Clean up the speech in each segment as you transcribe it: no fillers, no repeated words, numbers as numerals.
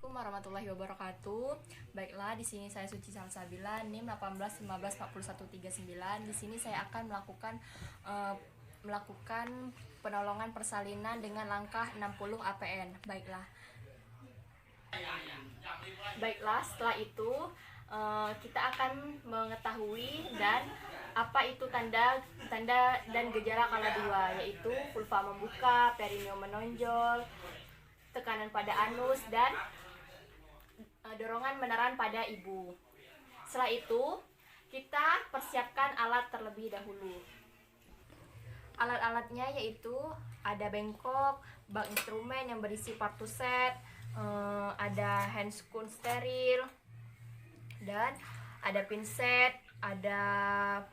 Assalamualaikum warahmatullahi wabarakatuh. Baiklah, di sini saya Suci Salsabila, NIM 18154139. Di sini saya akan melakukan penolongan persalinan dengan langkah 60 APN. Baiklah, setelah itu kita akan mengetahui dan apa itu tanda dan gejala kala dua, yaitu vulva membuka, perineum menonjol, tekanan pada anus, dan dorongan meneran pada ibu. Setelah itu, kita persiapkan alat terlebih dahulu. Alat-alatnya yaitu ada bengkok, bak instrumen yang berisi partuset, ada handscoon steril, dan ada pinset, ada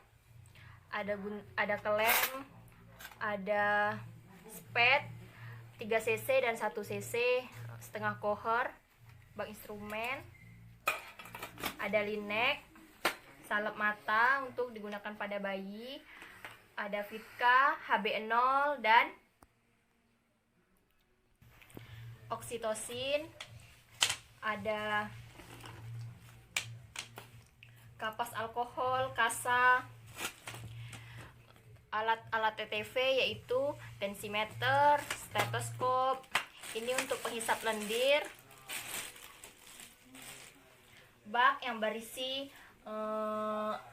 kelem, ada spet 3 cc dan 1 cc, setengah koher, bak instrumen, ada linek, salep mata untuk digunakan pada bayi, ada Vitka, HB0, dan oksitosin, ada kapas alkohol, kasa, alat-alat TTV yaitu tensimeter, stetoskop, ini untuk penghisap lendir, bak yang berisi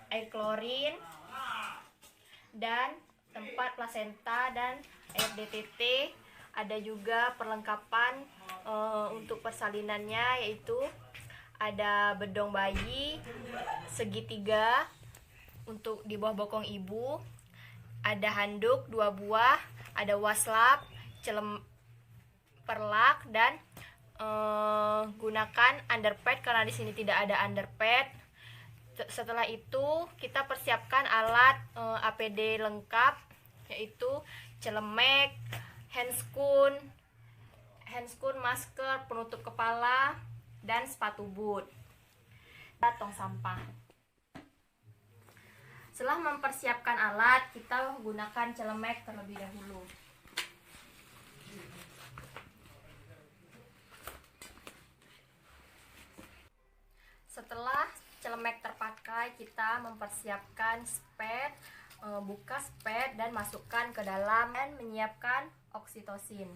air klorin, dan tempat plasenta dan air DTT. Ada juga perlengkapan untuk persalinannya, yaitu ada bedong bayi segitiga untuk di bawah bokong ibu, ada handuk 2 buah, ada waslap, celem perlak, dan gunakan underpad karena di sini tidak ada underpad. Setelah itu kita persiapkan alat APD lengkap, yaitu celemek, handscoon, masker, penutup kepala, dan sepatu boot, tong sampah. Setelah mempersiapkan alat, kita gunakan celemek terlebih dahulu. Setelah celemek terpakai, kita mempersiapkan spet, buka spet dan masukkan ke dalam, dan menyiapkan oksitosin.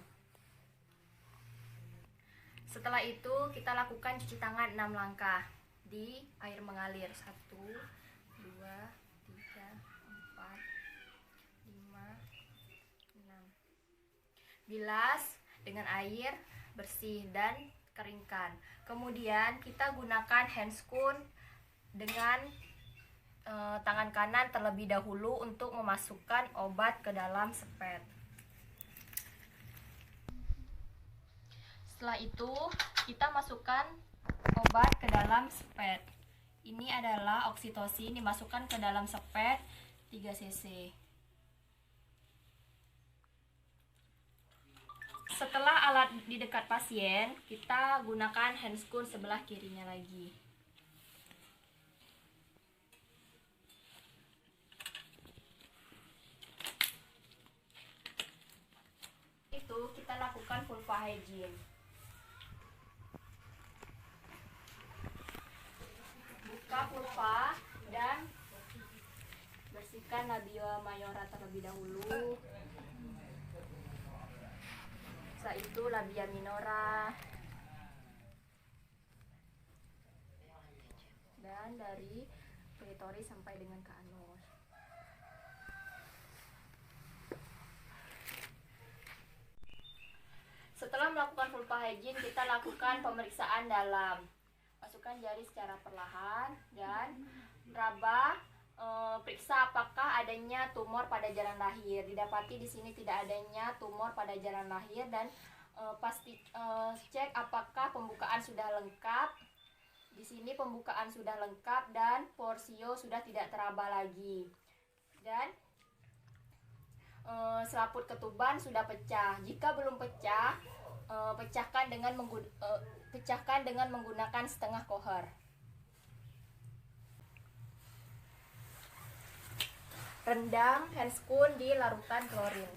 Setelah itu kita lakukan cuci tangan 6 langkah di air mengalir. 1, 2, 3, 4, 5, 6. Bilas dengan air bersih dan keringkan. Kemudian kita gunakan handscoon dengan tangan kanan terlebih dahulu untuk memasukkan obat ke dalam spet. Setelah itu kita masukkan obat ke dalam spet. Ini adalah oksitosin, dimasukkan ke dalam spet 3 cc. Setelah alat di dekat pasien, kita gunakan handscoon sebelah kirinya lagi. Itu kita lakukan vulva hygiene. Buka vulva dan bersihkan labia mayora terlebih dahulu. Setelah itu labia minora, dan dari klitoris sampai dengan ke anus. Setelah melakukan vulva hygiene, kita lakukan pemeriksaan dalam. Masukkan jari secara perlahan dan raba, periksa apakah adanya tumor pada jalan lahir. Didapati di sini tidak adanya tumor pada jalan lahir, dan cek apakah pembukaan sudah lengkap. Di sini pembukaan sudah lengkap dan porsio sudah tidak teraba lagi. Dan selaput ketuban sudah pecah. Jika belum pecah, pecahkan dengan menggunakan setengah koher. Rendam handscoon di larutan klorin.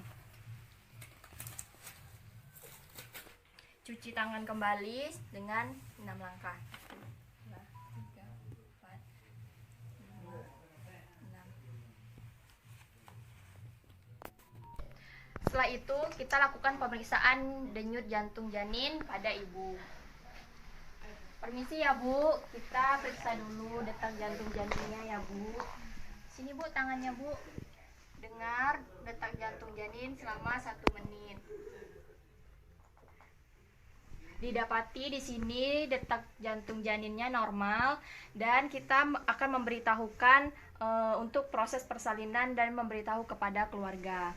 Cuci tangan kembali dengan 6 langkah. 2, 3, 4, 5, 6. Setelah itu kita lakukan pemeriksaan denyut jantung janin pada ibu. Permisi ya Bu, kita periksa dulu detak jantung janinnya ya Bu. Sini Bu tangannya Bu. Dengar detak jantung janin selama 1 menit. Didapati di sini detak jantung janinnya normal dan kita akan memberitahukan untuk proses persalinan dan memberitahu kepada keluarga.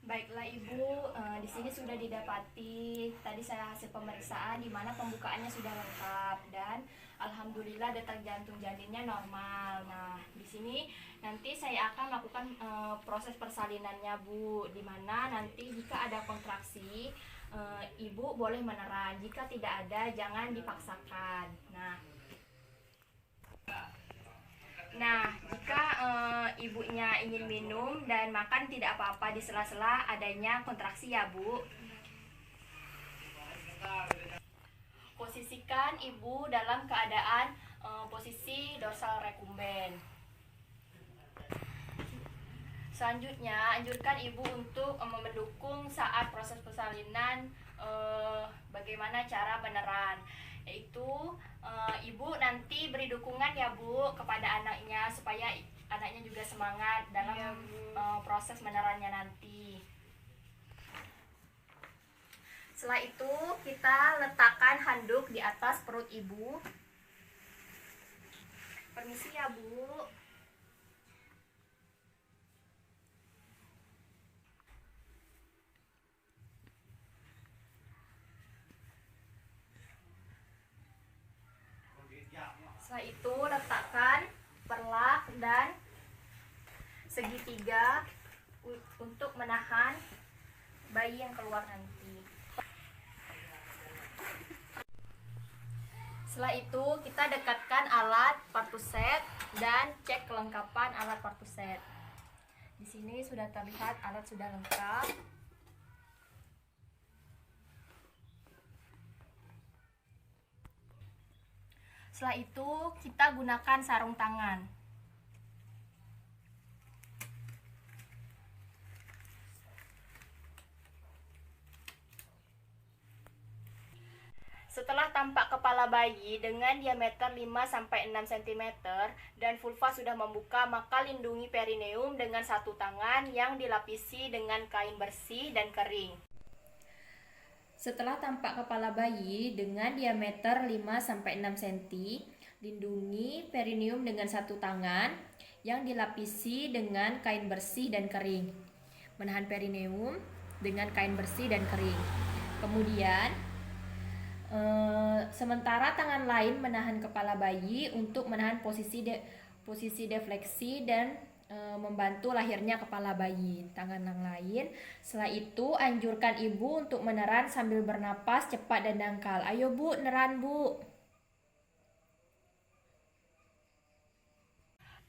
Baiklah Ibu, di sini sudah didapati tadi saya hasil pemeriksaan di mana pembukaannya sudah lengkap dan alhamdulillah detak jantung janinnya normal. Nah, di sini nanti saya akan melakukan proses persalinannya Bu, di mana nanti jika ada kontraksi Ibu boleh meneran, jika tidak ada jangan dipaksakan. Nah, jika ibunya ingin minum dan makan tidak apa-apa di sela-sela adanya kontraksi ya Bu. Posisikan ibu dalam keadaan posisi dorsal recumbens. Selanjutnya, anjurkan ibu untuk mendukung saat proses persalinan bagaimana cara meneran. Yaitu ibu nanti beri dukungan ya Bu kepada anaknya supaya anaknya juga semangat dalam proses menerannya nanti. Setelah itu kita letakkan handuk di atas perut ibu. Permisi ya Bu. Setelah itu letakkan perlak dan segitiga untuk menahan bayi yang keluar nanti. Setelah itu kita dekatkan alat Partuset dan cek kelengkapan alat Partuset. Di sini sudah terlihat alat sudah lengkap. Setelah itu kita gunakan sarung tangan. Setelah tampak kepala bayi dengan diameter 5-6 cm dan vulva sudah membuka, maka lindungi perineum dengan satu tangan yang dilapisi dengan kain bersih dan kering. Setelah tampak kepala bayi dengan diameter 5-6 cm, lindungi perineum dengan satu tangan yang dilapisi dengan kain bersih dan kering. Menahan perineum dengan kain bersih dan kering. Kemudian, sementara tangan lain menahan kepala bayi untuk menahan posisi defleksi dan membantu lahirnya kepala bayi. Tangan yang lain. Setelah itu anjurkan ibu untuk meneran sambil bernapas cepat dan dangkal. Ayo Bu, neran Bu.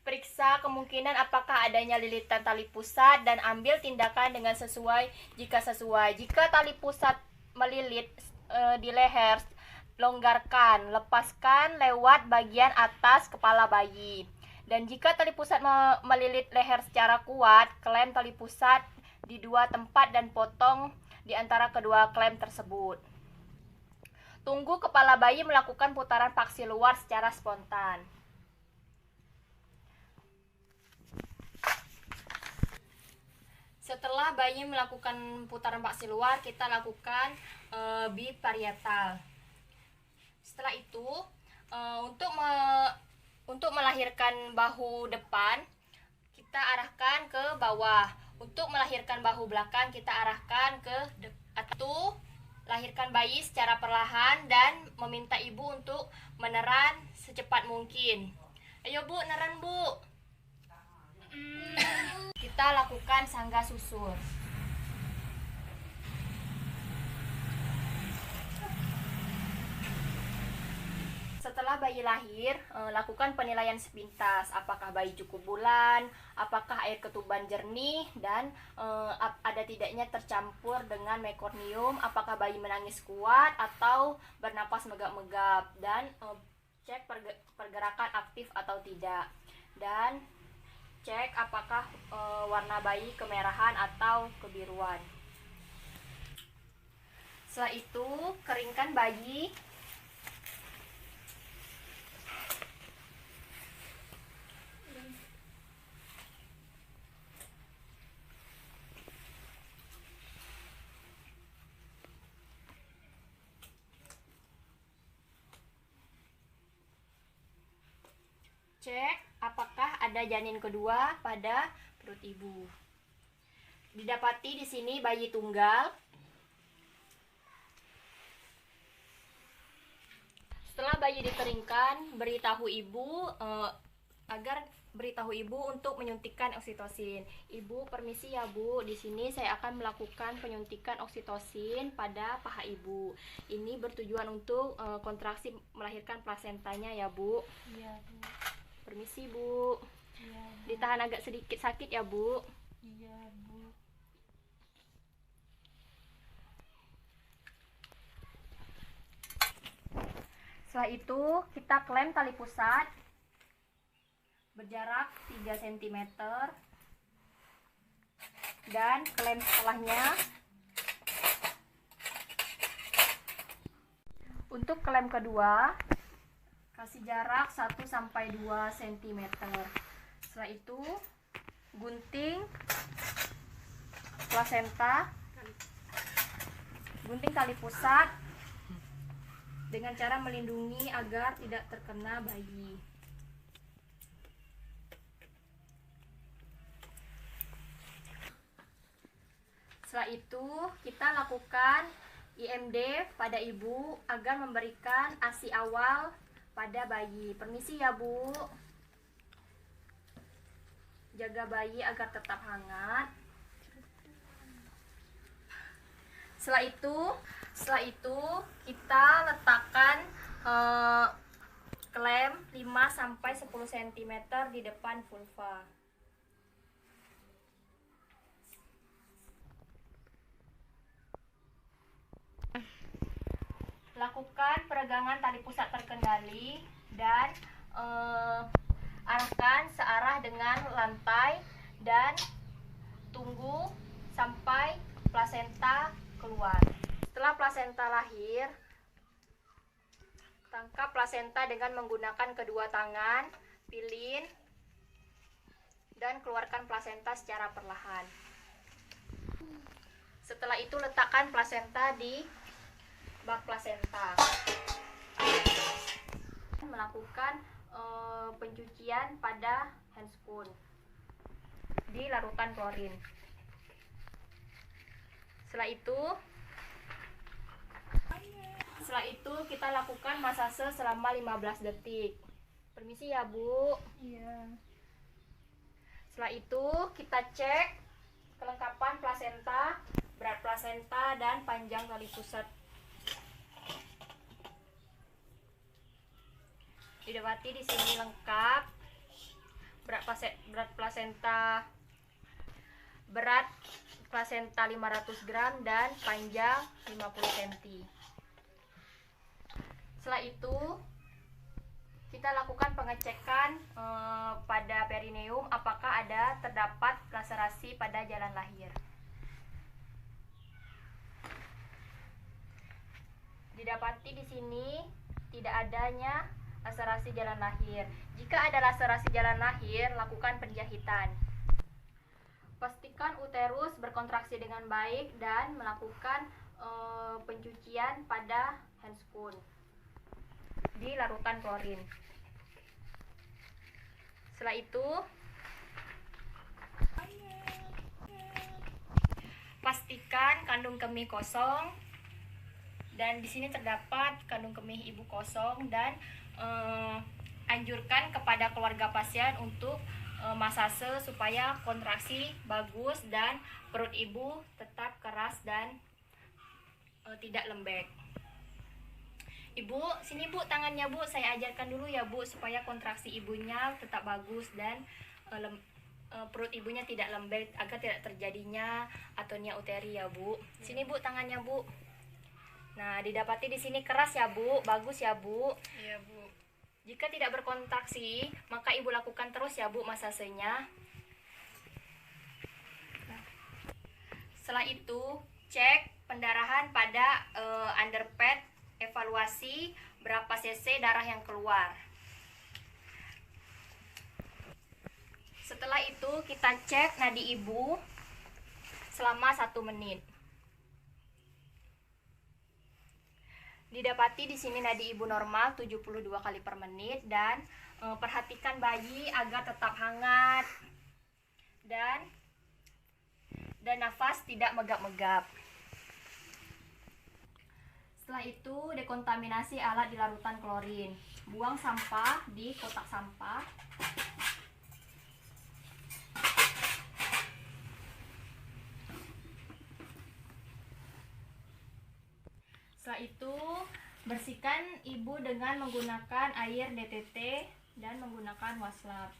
Periksa kemungkinan apakah adanya lilitan tali pusat dan ambil tindakan dengan sesuai jika sesuai. Jika tali pusat melilit di leher, longgarkan, lepaskan lewat bagian atas kepala bayi. Dan jika tali pusat melilit leher secara kuat, klem tali pusat di 2 tempat dan potong di antara kedua klem tersebut. Tunggu kepala bayi melakukan putaran paksi luar secara spontan. Setelah bayi melakukan putaran paksi luar, kita lakukan biparietal. Setelah itu, untuk melahirkan bahu depan, kita arahkan ke bawah. Untuk melahirkan bahu belakang, kita arahkan ke atas. Lahirkan bayi secara perlahan dan meminta ibu untuk meneran secepat mungkin. Ayo Bu, neran Bu. Kita lakukan sangga susur. Setelah setelah bayi lahir, lakukan penilaian sepintas. Apakah bayi cukup bulan, apakah air ketuban jernih, dan ada tidaknya tercampur dengan mekornium, apakah bayi menangis kuat atau bernapas megap-megap, dan cek pergerakan aktif atau tidak. Dan cek apakah warna bayi kemerahan atau kebiruan. Setelah itu, keringkan bayi. Cek apakah ada janin kedua pada perut ibu. Didapati di sini bayi tunggal. Setelah bayi dikeringkan, beritahu ibu untuk menyuntikkan oksitosin. Ibu, permisi ya Bu, di sini saya akan melakukan penyuntikan oksitosin pada paha ibu. Ini bertujuan untuk kontraksi melahirkan plasentanya ya Bu. Iya Bu. Permisi Bu. Iya Bu. Ditahan agak sedikit sakit ya Bu. Iya Bu. Setelah itu kita klem tali pusat berjarak 3 cm dan klem setelahnya. Untuk klem kedua kasih jarak 1-2 cm. Setelah itu gunting plasenta, gunting tali pusat dengan cara melindungi agar tidak terkena bayi. Setelah itu kita lakukan IMD pada ibu agar memberikan ASI awal pada bayi. Permisi ya Bu. Jaga bayi agar tetap hangat. Setelah itu kita letakkan klem 5-10 cm di depan vulva. Lakukan peregangan tali pusat terkendali dan arahkan searah dengan lantai dan tunggu sampai plasenta keluar. Setelah plasenta lahir, tangkap plasenta dengan menggunakan kedua tangan, pilin, dan keluarkan plasenta secara perlahan. Setelah itu letakkan plasenta di bak plasenta. Melakukan pencucian pada handscoon di larutan klorin. Setelah itu kita lakukan masase selama 15 detik. Permisi ya Bu. Iya. Setelah itu kita cek kelengkapan plasenta, berat plasenta, dan panjang tali pusat. Didapati di sini lengkap. Berat plasenta 500 gram dan panjang 50 cm. Setelah itu kita lakukan pengecekan pada perineum apakah terdapat laserasi pada jalan lahir. Didapati di sini tidak adanya laserasi jalan lahir. Jika ada laserasi jalan lahir, lakukan penjahitan. Pastikan uterus berkontraksi dengan baik dan melakukan pencucian pada handscoon di larutan klorin. Setelah itu pastikan kandung kemih kosong, dan di sini terdapat kandung kemih ibu kosong, dan anjurkan kepada keluarga pasien untuk masase supaya kontraksi bagus dan perut ibu tetap keras dan tidak lembek. Ibu, sini Bu tangannya Bu, saya ajarkan dulu ya Bu supaya kontraksi ibunya tetap bagus dan perut ibunya tidak lembek agar tidak terjadinya atonia uteri ya Bu. Sini Bu tangannya Bu. Nah, didapati di sini keras ya Bu, bagus ya Bu. Iya Bu. Jika tidak berkontraksi, maka Ibu lakukan terus ya Bu masasenya. Setelah itu, cek pendarahan pada underpad, evaluasi berapa cc darah yang keluar. Setelah itu, kita cek nadi ibu selama 1 menit. Didapati di sini nadi ibu normal 72 kali per menit dan perhatikan bayi agar tetap hangat dan nafas tidak megap-megap. Setelah itu dekontaminasi alat di larutan klorin. Buang sampah di kotak sampah. Setelah itu bersihkan ibu dengan menggunakan air DTT dan menggunakan waslab.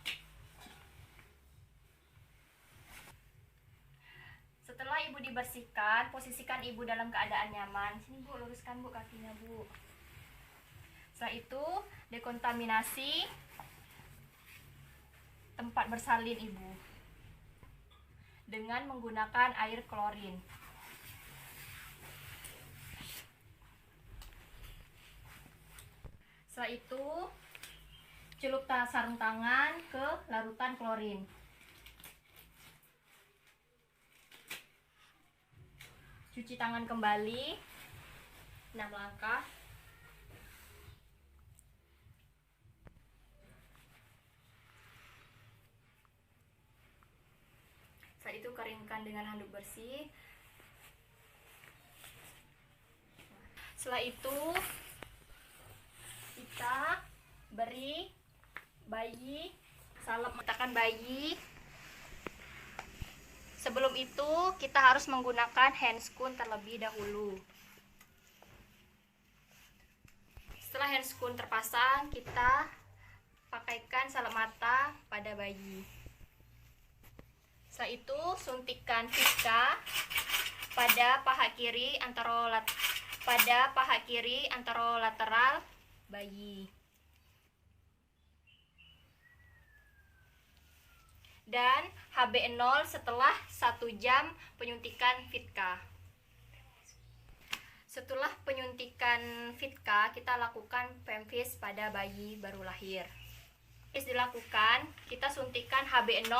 Setelah ibu dibersihkan, posisikan ibu dalam keadaan nyaman. Sini Bu, luruskan Bu kakinya Bu. Setelah itu, dekontaminasi tempat bersalin ibu dengan menggunakan air klorin. Setelah itu, celup sarung tangan ke larutan klorin. Cuci tangan kembali 6 langkah. Setelah itu keringkan dengan handuk bersih. Setelah itu kita beri bayi salep matakan bayi. Sebelum itu kita harus menggunakan handscoon terlebih dahulu. Setelah handscoon terpasang, kita pakaikan salep mata pada bayi. Setelah itu suntikan Vika pada paha kiri anterolateral bayi. Dan HB0 setelah 1 jam penyuntikan Vika. Setelah penyuntikan Vika, kita lakukan pemvis pada bayi baru lahir. Pemvis dilakukan, kita suntikan HB0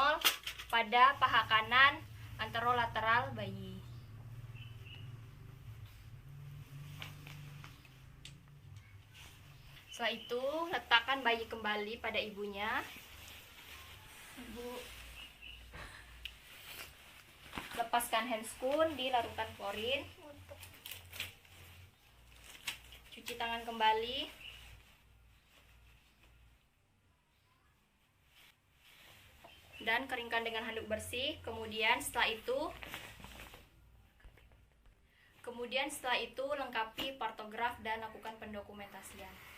pada paha kanan anterolateral bayi. Setelah itu, letakkan bayi kembali pada ibunya. Ibu lepaskan handscoon di larutan klorin. Cuci tangan kembali. Dan keringkan dengan handuk bersih. Kemudian setelah itu lengkapi partograf dan lakukan pendokumentasian.